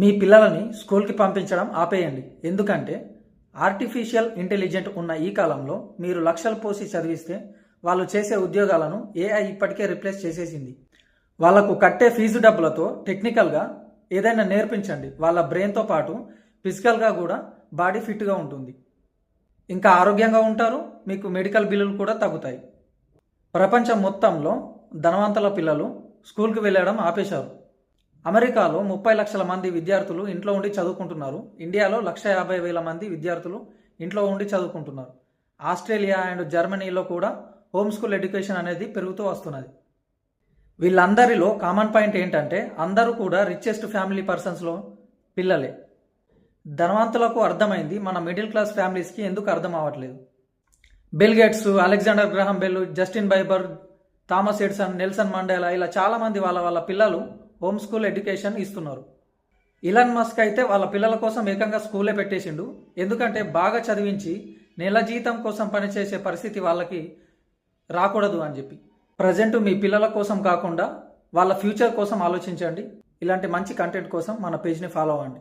మీ పిల్లలని స్కూల్కి పంపించడం ఆపేయండి. ఎందుకంటే ఆర్టిఫిషియల్ ఇంటెలిజెంట్ ఉన్న ఈ కాలంలో మీరు లక్షలు పోసి చదివిస్తే వాళ్ళు చేసే ఉద్యోగాలను ఏఐ ఇప్పటికే రిప్లేస్ చేసేసింది. వాళ్లకు కట్టే ఫీజు డబ్బులతో టెక్నికల్గా ఏదైనా నేర్పించండి. వాళ్ళ బ్రెయిన్తో పాటు ఫిజికల్గా కూడా బాడీ ఫిట్గా ఉంటుంది. ఇంకా ఆరోగ్యంగా ఉంటారు. మీకు మెడికల్ బిల్లులు కూడా తగ్గుతాయి. ప్రపంచం మొత్తంలో ధనవంతుల పిల్లలు స్కూల్కి వెళ్ళడం ఆపేశారు. అమెరికాలో 30 లక్షల మంది విద్యార్థులు ఇంట్లో ఉండి చదువుకుంటున్నారు. ఇండియాలో 1,50,000 మంది విద్యార్థులు ఇంట్లో ఉండి చదువుకుంటున్నారు. ఆస్ట్రేలియా అండ్ జర్మనీలో కూడా హోమ్ స్కూల్ ఎడ్యుకేషన్ అనేది పెరుగుతూ వస్తున్నది. వీళ్ళందరిలో కామన్ పాయింట్ ఏంటంటే అందరూ కూడా రిచెస్ట్ ఫ్యామిలీ పర్సన్స్లో పిల్లలే. ధనవంతులకు అర్థమైంది, మన మిడిల్ క్లాస్ ఫ్యామిలీస్కి ఎందుకు అర్థం అవ్వట్లేదు. Bill Gates, Alexander Graham Bell, Justin Bieber, Thomas Edison, Nelson Mandela ఇలా చాలామంది వాళ్ళ పిల్లలు హోమ్ స్కూల్ ఎడ్యుకేషన్ ఇస్తున్నారు. ఇలాన్ మస్క్ అయితే వాళ్ళ పిల్లల కోసం ఏకంగా స్కూలే పెట్టేసిండు. ఎందుకంటే బాగా చదివించి నెల జీతం కోసం పనిచేసే పరిస్థితి వాళ్ళకి రాకూడదు అని చెప్పి. ప్రజెంట్ మీ పిల్లల కోసం కాకుండా వాళ్ళ ఫ్యూచర్ కోసం ఆలోచించండి. ఇలాంటి మంచి కంటెంట్ కోసం మన పేజ్ని ఫాలో అవ్వండి.